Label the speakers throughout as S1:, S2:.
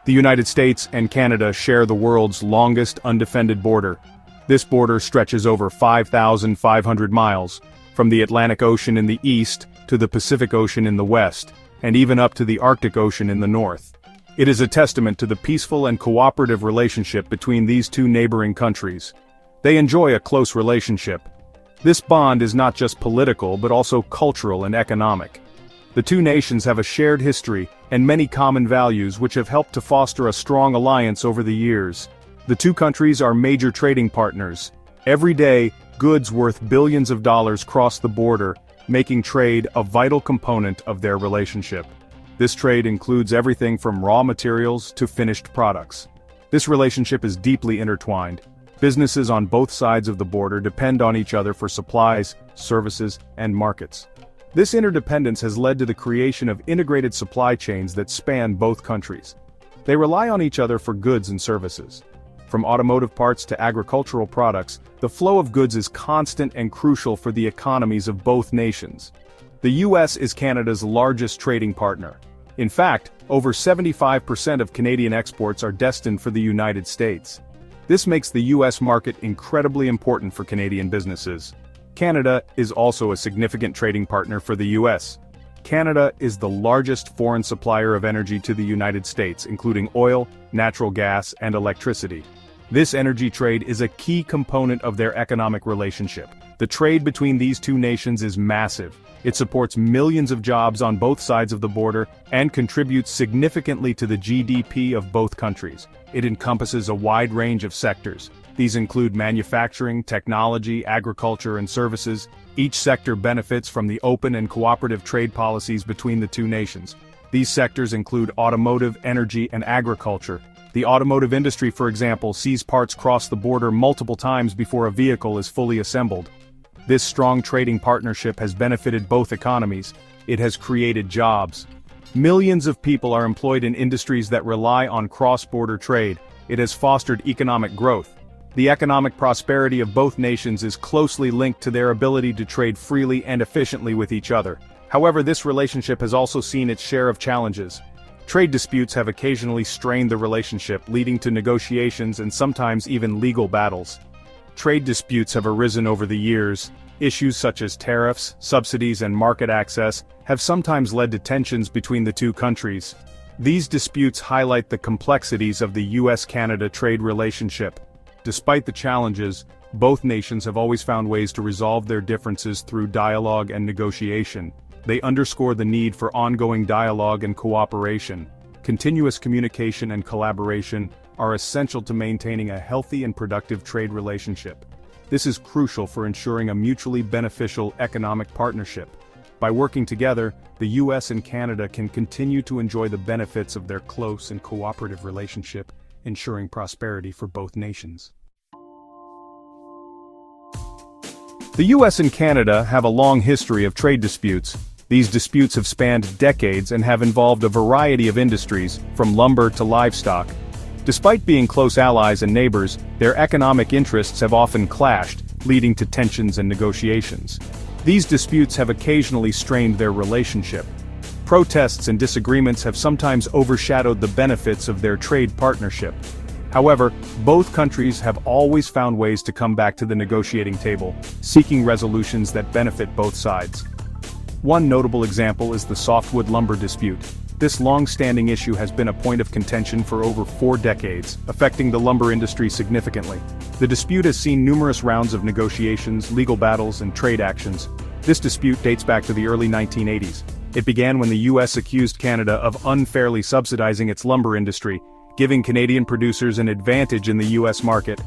S1: The United States and Canada share the world's longest undefended border. This border stretches over 5,500 miles, from the Atlantic Ocean in the east to the Pacific Ocean in the west, and even up to the Arctic Ocean in the north. It is a testament to the peaceful and cooperative relationship between these two neighboring countries. They enjoy a close relationship. This bond is not just political but also cultural and economic. The two nations have a shared history and many common values which have helped to foster a strong alliance over the years. The two countries are major trading partners. Every day, goods worth billions of dollars cross the border, making trade a vital component of their relationship. This trade includes everything from raw materials to finished products. This relationship is deeply intertwined. Businesses on both sides of the border depend on each other for supplies, services, and markets. This interdependence has led to the creation of integrated supply chains that span both countries. They rely on each other for goods and services. From automotive parts to agricultural products, the flow of goods is constant and crucial for the economies of both nations. The U.S. is Canada's largest trading partner. In fact, over 75% of Canadian exports are destined for the United States. This makes the U.S. market incredibly important for Canadian businesses. Canada is also a significant trading partner for the U.S. Canada is the largest foreign supplier of energy to the United States, including oil, natural gas, and electricity. This energy trade is a key component of their economic relationship. The trade between these two nations is massive. It supports millions of jobs on both sides of the border and contributes significantly to the GDP of both countries. It encompasses a wide range of sectors. These include manufacturing, technology, agriculture, and services. Each sector benefits from the open and cooperative trade policies between the two nations. These sectors include automotive, energy, and agriculture. The automotive industry, for example, sees parts cross the border multiple times before a vehicle is fully assembled. This strong trading partnership has benefited both economies. It has created jobs. Millions of people are employed in industries that rely on cross-border trade. It has fostered economic growth. The economic prosperity of both nations is closely linked to their ability to trade freely and efficiently with each other. However, this relationship has also seen its share of challenges. Trade disputes have occasionally strained the relationship, leading to negotiations and sometimes even legal battles. Trade disputes have arisen over the years. Issues such as tariffs, subsidies, and market access have sometimes led to tensions between the two countries. These disputes highlight the complexities of the U.S.-Canada trade relationship. Despite the challenges, both nations have always found ways to resolve their differences through dialogue and negotiation. They underscore the need for ongoing dialogue and cooperation. Continuous communication and collaboration are essential to maintaining a healthy and productive trade relationship. This is crucial for ensuring a mutually beneficial economic partnership. By working together, the U.S. and Canada can continue to enjoy the benefits of their close and cooperative relationship, ensuring prosperity for both nations. The U.S. and Canada have a long history of trade disputes. These disputes have spanned decades and have involved a variety of industries, from lumber to livestock. Despite being close allies and neighbors, their economic interests have often clashed, leading to tensions and negotiations. These disputes have occasionally strained their relationship. Protests and disagreements have sometimes overshadowed the benefits of their trade partnership. However, both countries have always found ways to come back to the negotiating table, seeking resolutions that benefit both sides. One notable example is the softwood lumber dispute. This long-standing issue has been a point of contention for over 4 decades, affecting the lumber industry significantly. The dispute has seen numerous rounds of negotiations, legal battles, and trade actions. This dispute dates back to the early 1980s. It began when the U.S. accused Canada of unfairly subsidizing its lumber industry, giving Canadian producers an advantage in the U.S. market.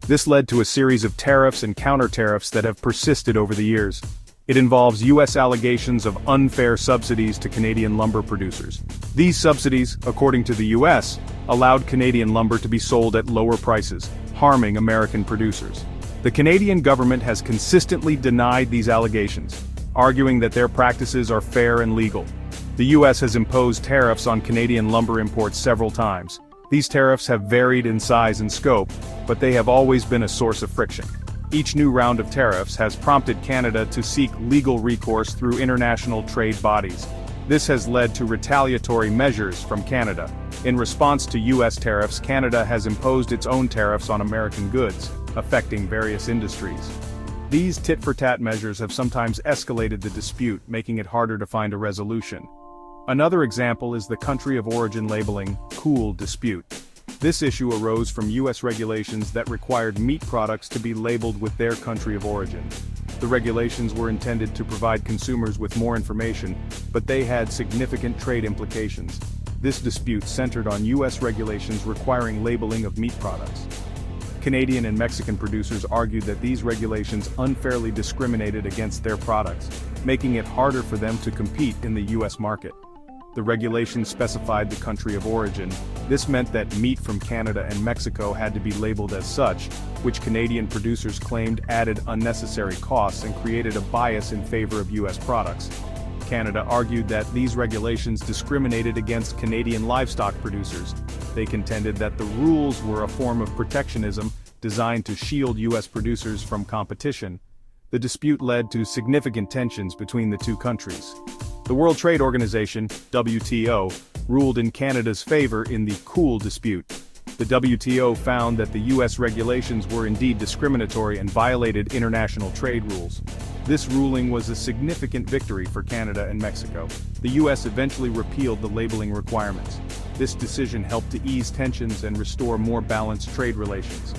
S1: This led to a series of tariffs and counter-tariffs that have persisted over the years. It involves U.S. allegations of unfair subsidies to Canadian lumber producers. These subsidies, according to the U.S., allowed Canadian lumber to be sold at lower prices, harming American producers. The Canadian government has consistently denied these allegations, arguing that their practices are fair and legal. The U.S. has imposed tariffs on Canadian lumber imports several times. These tariffs have varied in size and scope, but they have always been a source of friction. Each new round of tariffs has prompted Canada to seek legal recourse through international trade bodies. This has led to retaliatory measures from Canada. In response to U.S. tariffs, Canada has imposed its own tariffs on American goods, affecting various industries. These tit-for-tat measures have sometimes escalated the dispute, making it harder to find a resolution. Another example is the country of origin labeling (COOL) dispute. This issue arose from U.S. regulations that required meat products to be labeled with their country of origin. The regulations were intended to provide consumers with more information, but they had significant trade implications. This dispute centered on U.S. regulations requiring labeling of meat products. Canadian and Mexican producers argued that these regulations unfairly discriminated against their products, making it harder for them to compete in the U.S. market. The regulations specified the country of origin. This meant that meat from Canada and Mexico had to be labeled as such, which Canadian producers claimed added unnecessary costs and created a bias in favor of U.S. products. Canada argued that these regulations discriminated against Canadian livestock producers. They contended that the rules were a form of protectionism designed to shield U.S. producers from competition. The dispute led to significant tensions between the two countries. The World Trade Organization, WTO, ruled in Canada's favor in the COOL dispute. The WTO found that the U.S. regulations were indeed discriminatory and violated international trade rules. This ruling was a significant victory for Canada and Mexico. The U.S. eventually repealed the labeling requirements. This decision helped to ease tensions and restore more balanced trade relations.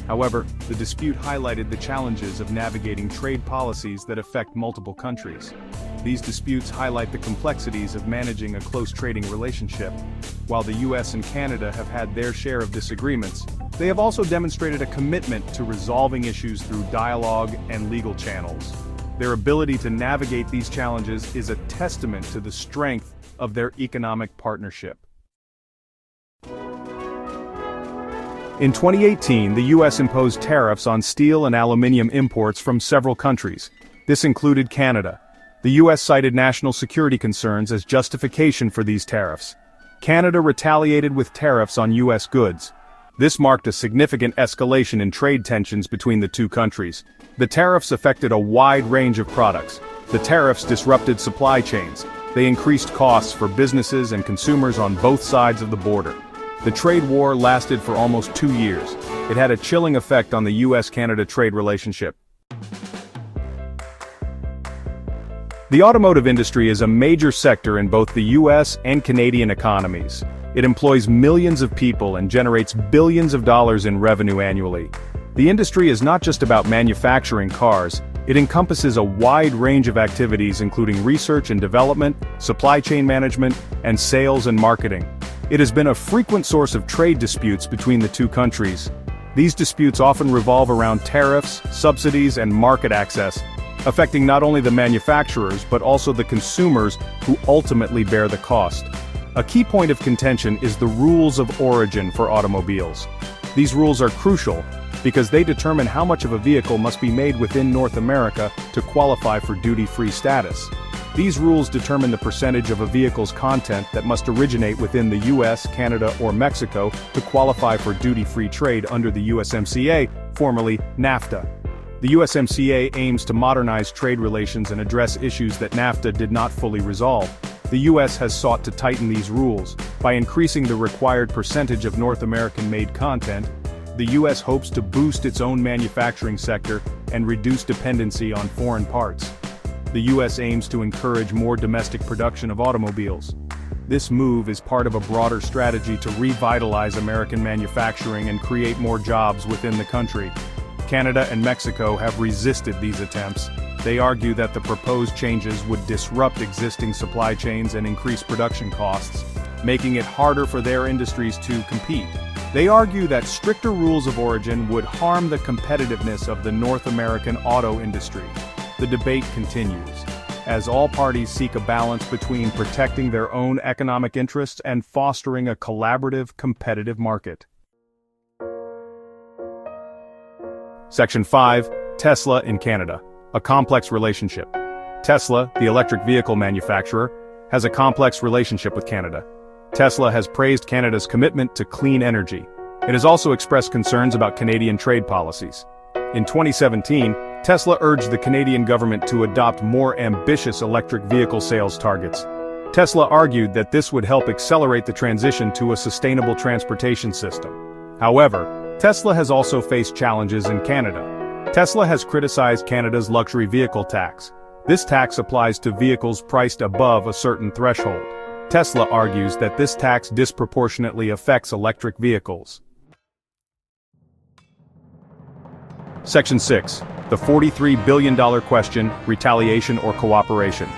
S1: However, the dispute highlighted the challenges of navigating trade policies that affect multiple countries. These disputes highlight the complexities of managing a close trading relationship. While the U.S. and Canada have had their share of disagreements, they have also demonstrated a commitment to resolving issues through dialogue and legal channels. Their ability to navigate these challenges is a testament to the strength of their economic partnership. In 2018, the U.S. imposed tariffs on steel and aluminum imports from several countries. This included Canada. The U.S. cited national security concerns as justification for these tariffs. Canada retaliated with tariffs on U.S. goods. This marked a significant escalation in trade tensions between the two countries. The tariffs affected a wide range of products. The tariffs disrupted supply chains. They increased costs for businesses and consumers on both sides of the border. The trade war lasted for almost 2 years. It had a chilling effect on the U.S.-Canada trade relationship. The automotive industry is a major sector in both the U.S. and Canadian economies. It employs millions of people and generates billions of dollars in revenue annually. The industry is not just about manufacturing cars. It encompasses a wide range of activities including research and development, supply chain management, and sales and marketing. It has been a frequent source of trade disputes between the two countries. These disputes often revolve around tariffs, subsidies, and market access, affecting not only the manufacturers but also the consumers who ultimately bear the cost. A key point of contention is the rules of origin for automobiles. These rules are crucial because they determine how much of a vehicle must be made within North America to qualify for duty-free status. These rules determine the percentage of a vehicle's content that must originate within the US, Canada, or Mexico to qualify for duty-free trade under the USMCA, formerly NAFTA. The USMCA aims to modernize trade relations and address issues that NAFTA did not fully resolve. The US has sought to tighten these rules. By increasing the required percentage of North American-made content, the US hopes to boost its own manufacturing sector and reduce dependency on foreign parts. The U.S. aims to encourage more domestic production of automobiles. This move is part of a broader strategy to revitalize American manufacturing and create more jobs within the country. Canada and Mexico have resisted these attempts. They argue that the proposed changes would disrupt existing supply chains and increase production costs, making it harder for their industries to compete. They argue that stricter rules of origin would harm the competitiveness of the North American auto industry. The debate continues, as all parties seek a balance between protecting their own economic interests and fostering a collaborative, competitive market. Section 5. Tesla in Canada. A complex relationship. Tesla, the electric vehicle manufacturer, has a complex relationship with Canada. Tesla has praised Canada's commitment to clean energy. It has also expressed concerns about Canadian trade policies. In 2017, Tesla urged the Canadian government to adopt more ambitious electric vehicle sales targets. Tesla argued that this would help accelerate the transition to a sustainable transportation system. However, Tesla has also faced challenges in Canada. Tesla has criticized Canada's luxury vehicle tax. This tax applies to vehicles priced above a certain threshold. Tesla argues that this tax disproportionately affects electric vehicles. Section 6. The $43 billion question, retaliation or cooperation.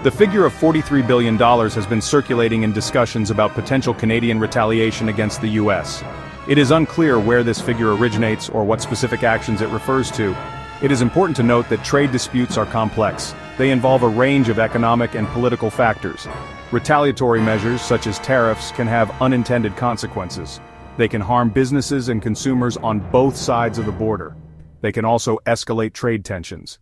S1: The figure of $43 billion has been circulating in discussions about potential Canadian retaliation against the US. It is unclear where this figure originates or what specific actions it refers to. It is important to note that trade disputes are complex. They involve a range of economic and political factors. Retaliatory measures such as tariffs can have unintended consequences. They can harm businesses and consumers on both sides of the border. They can also escalate trade tensions.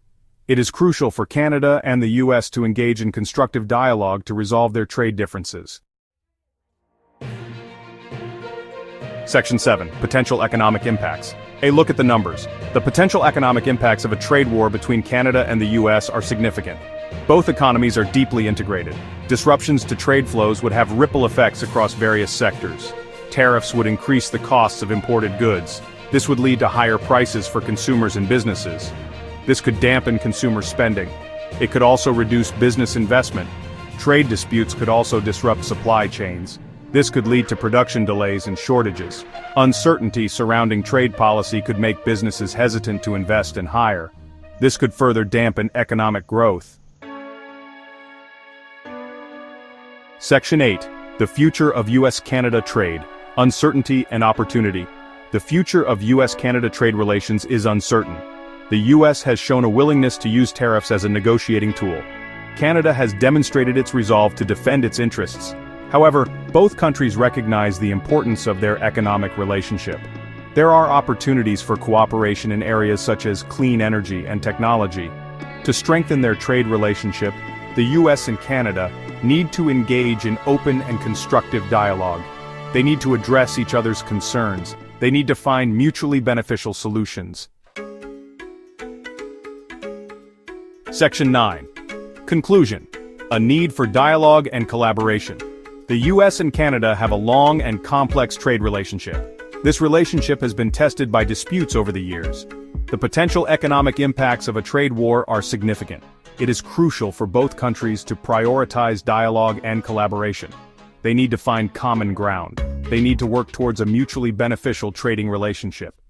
S1: It is crucial for Canada and the US to engage in constructive dialogue to resolve their trade differences. Section 7. Potential economic impacts. A look at the numbers. The potential economic impacts of a trade war between Canada and the US are significant. Both economies are deeply integrated. Disruptions to trade flows would have ripple effects across various sectors. Tariffs would increase the costs of imported goods. This would lead to higher prices for consumers and businesses. This could dampen consumer spending. It could also reduce business investment. Trade disputes could also disrupt supply chains. This could lead to production delays and shortages. Uncertainty surrounding trade policy could make businesses hesitant to invest and hire. This could further dampen economic growth. Section 8. The future of US-Canada trade. Uncertainty and opportunity. The future of US-Canada trade relations is uncertain. The US has shown a willingness to use tariffs as a negotiating tool. Canada has demonstrated its resolve to defend its interests. However, both countries recognize the importance of their economic relationship. There are opportunities for cooperation in areas such as clean energy and technology. To strengthen their trade relationship, the US and Canada need to engage in open and constructive dialogue. They need to address each other's concerns. They need to find mutually beneficial solutions. Section 9. Conclusion. A need for dialogue and collaboration. The US and Canada have a long and complex trade relationship. This relationship has been tested by disputes over the years. The potential economic impacts of a trade war are significant. It is crucial for both countries to prioritize dialogue and collaboration. They need to find common ground. They need to work towards a mutually beneficial trading relationship.